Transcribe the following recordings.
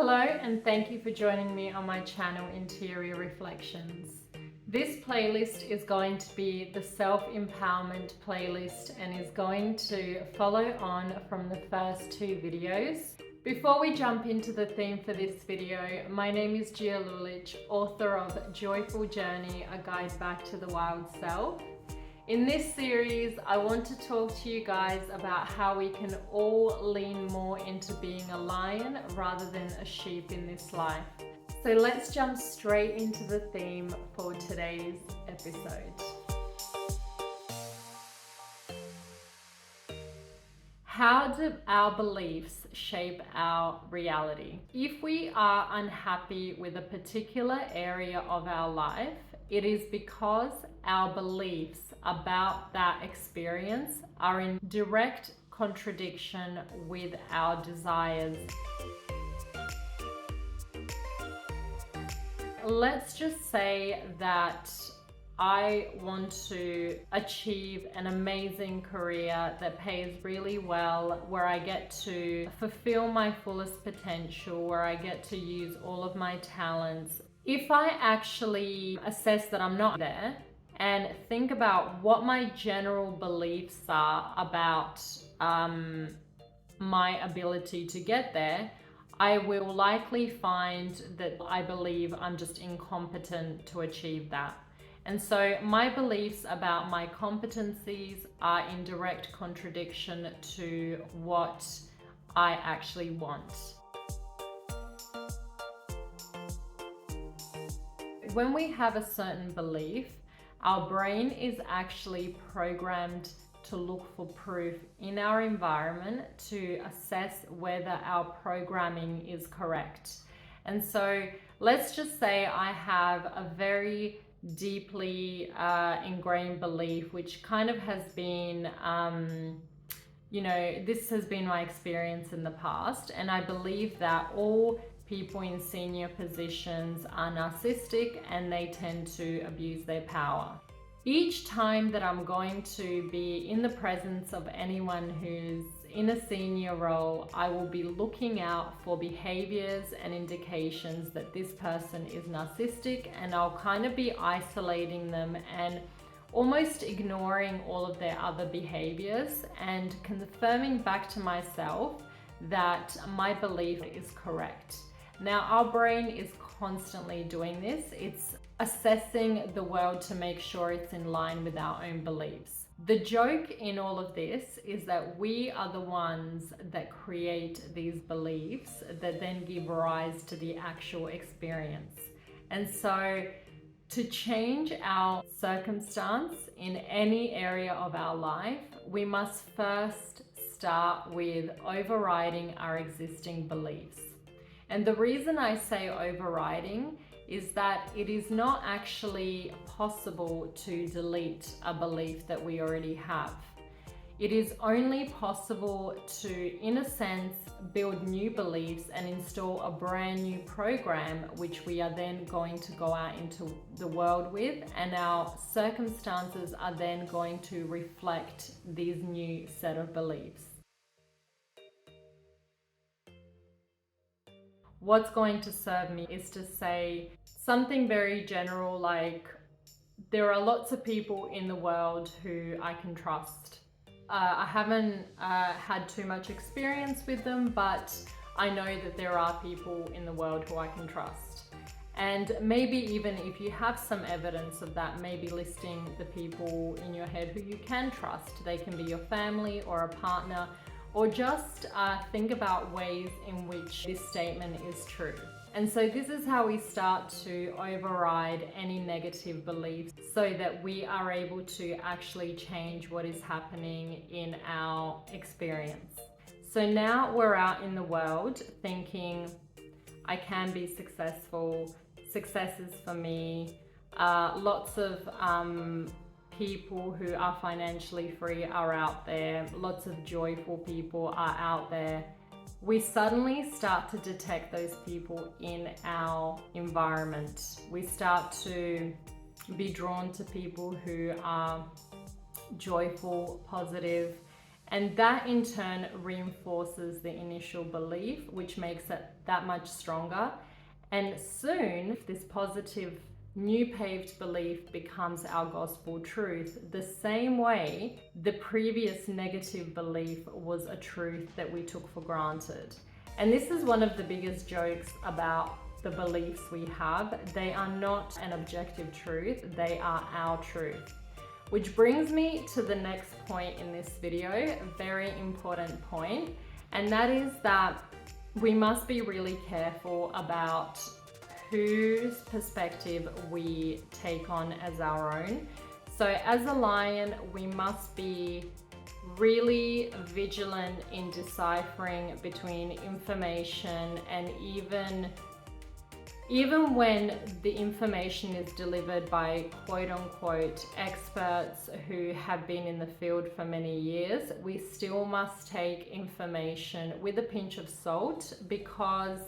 Hello and thank you for joining me on my channel Interior Reflections. This playlist is going to be the self-empowerment playlist and is going to follow on from the first two videos. Before we jump into the theme for this video, my name is Gia Lulich, author of Joyful Journey, A Guide Back to the Wild Self. In this series, I want to talk to you guys about how we can all lean more into being a lion rather than a sheep in this life. So let's jump straight into the theme for today's episode. How do our beliefs shape our reality? If we are unhappy with a particular area of our life, it is because our beliefs about that experience are in direct contradiction with our desires. Let's just say that I want to achieve an amazing career that pays really well, where I get to fulfill my fullest potential, where I get to use all of my talents. If I actually assess that I'm not there and think about what my general beliefs are about my ability to get there, I will likely find that I believe I'm just incompetent to achieve that. And so my beliefs about my competencies are in direct contradiction to what I actually want. When we have a certain belief, our brain is actually programmed to look for proof in our environment to assess whether our programming is correct. And so let's just say I have a very deeply ingrained belief, which kind of has been, this has been my experience in the past. And I believe that all people in senior positions are narcissistic and they tend to abuse their power. Each time that I'm going to be in the presence of anyone who's in a senior role, I will be looking out for behaviors and indications that this person is narcissistic, and I'll kind of be isolating them and almost ignoring all of their other behaviors and confirming back to myself that my belief is correct. Now, our brain is constantly doing this. It's assessing the world to make sure it's in line with our own beliefs. The joke in all of this is that we are the ones that create these beliefs that then give rise to the actual experience. And so to change our circumstance in any area of our life, we must first start with overriding our existing beliefs. And the reason I say overriding is that it is not actually possible to delete a belief that we already have. It is only possible to, in a sense, build new beliefs and install a brand new program, which we are then going to go out into the world with, and our circumstances are then going to reflect these new set of beliefs. What's going to serve me is to say something very general like, there are lots of people in the world who I can trust. I haven't had too much experience with them, but I know that there are people in the world who I can trust. And maybe even if you have some evidence of that, maybe listing the people in your head who you can trust. They can be your family or a partner, or just think about ways in which this statement is true. And so this is how we start to override any negative beliefs so that we are able to actually change what is happening in our experience. So now we're out in the world thinking, I can be successful, success is for me, lots of people who are financially free are out there, lots of joyful people are out there. We suddenly start to detect those people in our environment. We start to be drawn to people who are joyful, positive, And that in turn reinforces the initial belief, which makes it that much stronger. And soon, this positive new paved belief becomes our gospel truth, the same way the previous negative belief was a truth that we took for granted. And this is one of the biggest jokes about the beliefs we have. They are not an objective truth, they are our truth. Which brings me to the next point in this video, a very important point, and that is that we must be really careful about whose perspective we take on as our own. So as a lion, we must be really vigilant in deciphering between information, and even when the information is delivered by quote unquote experts who have been in the field for many years, we still must take information with a pinch of salt, because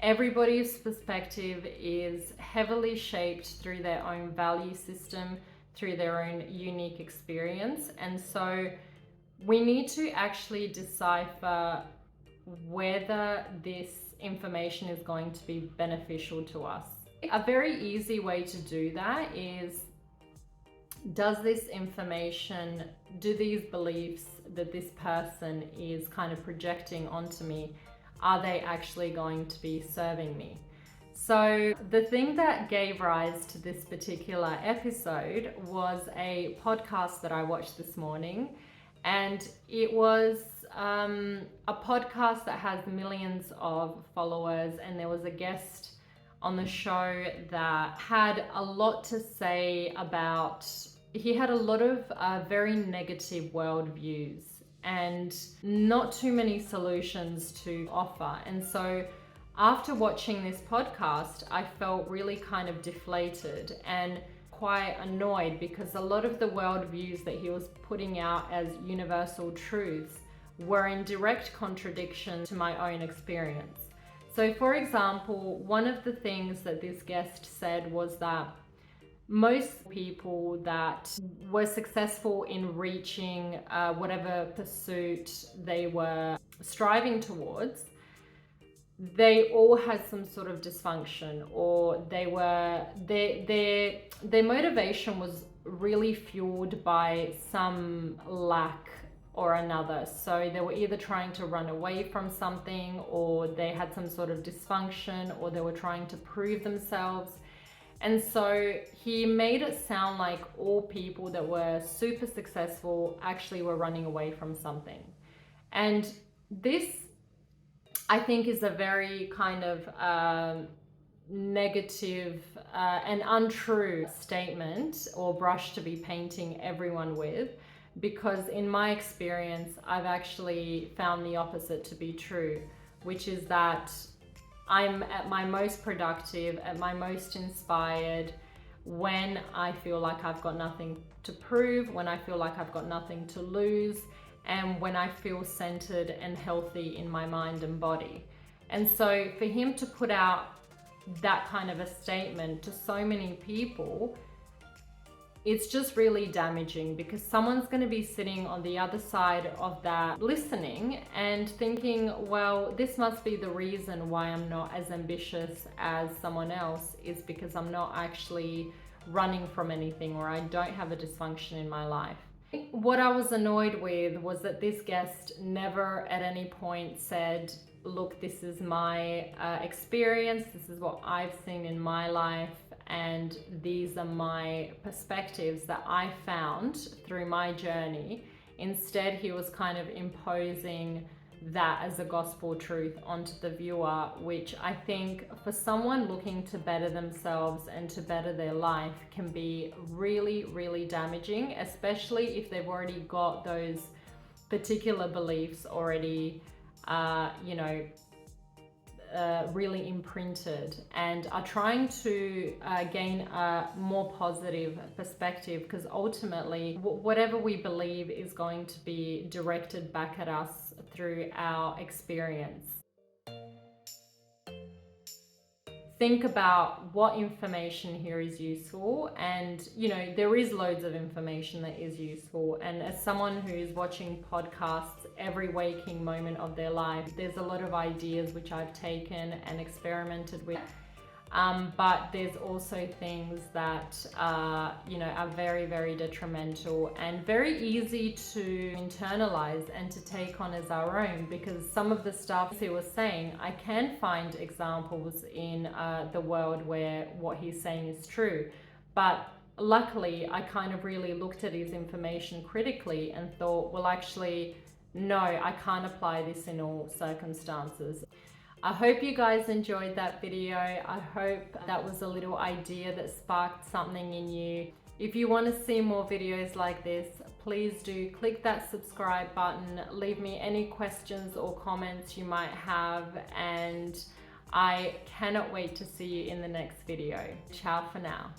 everybody's perspective is heavily shaped through their own value system, through their own unique experience. And so we need to actually decipher whether this information is going to be beneficial to us. A very easy way to do that is, does this information, do these beliefs that this person is kind of projecting onto me, are they actually going to be serving me? So the thing that gave rise to this particular episode was a podcast that I watched this morning, and it was a podcast that has millions of followers, and there was a guest on the show that had a lot to say about, he had a lot of very negative worldviews and not too many solutions to offer. And so after watching this podcast, I felt really kind of deflated and quite annoyed, because a lot of the worldviews that he was putting out as universal truths were in direct contradiction to my own experience. So for example, one of the things that this guest said was that most people that were successful in reaching whatever pursuit they were striving towards, they all had some sort of dysfunction, or their motivation was really fueled by some lack or another. So they were either trying to run away from something, or they had some sort of dysfunction, or they were trying to prove themselves. And so he made it sound like all people that were super successful actually were running away from something. And this, I think, is a very kind of negative and untrue statement or brush to be painting everyone with, because in my experience, I've actually found the opposite to be true, which is that I'm at my most productive, at my most inspired, when I feel like I've got nothing to prove, when I feel like I've got nothing to lose, and when I feel centered and healthy in my mind and body. And so for him to put out that kind of a statement to so many people, it's just really damaging, because someone's going to be sitting on the other side of that listening and thinking, well, this must be the reason why I'm not as ambitious as someone else, is because I'm not actually running from anything, or I don't have a dysfunction in my life. What I was annoyed with was that this guest never at any point said, look, this is my experience, this is what I've seen in my life, and these are my perspectives that I found through my journey. Instead, he was kind of imposing that as a gospel truth onto the viewer, which I think for someone looking to better themselves and to better their life can be really, really damaging, especially if they've already got those particular beliefs already, really imprinted, and are trying to gain a more positive perspective, because ultimately whatever we believe is going to be directed back at us through our experience. think about what information here is useful. And there is loads of information that is useful, and as someone who's watching podcasts every waking moment of their life, there's a lot of ideas which I've taken and experimented with. But there's also things that are very, very detrimental and very easy to internalize and to take on as our own, because some of the stuff he was saying, I can find examples in the world where what he's saying is true. But luckily, I kind of really looked at his information critically and thought, well, actually, no, I can't apply this in all circumstances. I hope you guys enjoyed that video. I hope that was a little idea that sparked something in you. If you want to see more videos like this, please do click that subscribe button. Leave me any questions or comments you might have, and I cannot wait to see you in the next video. Ciao for now.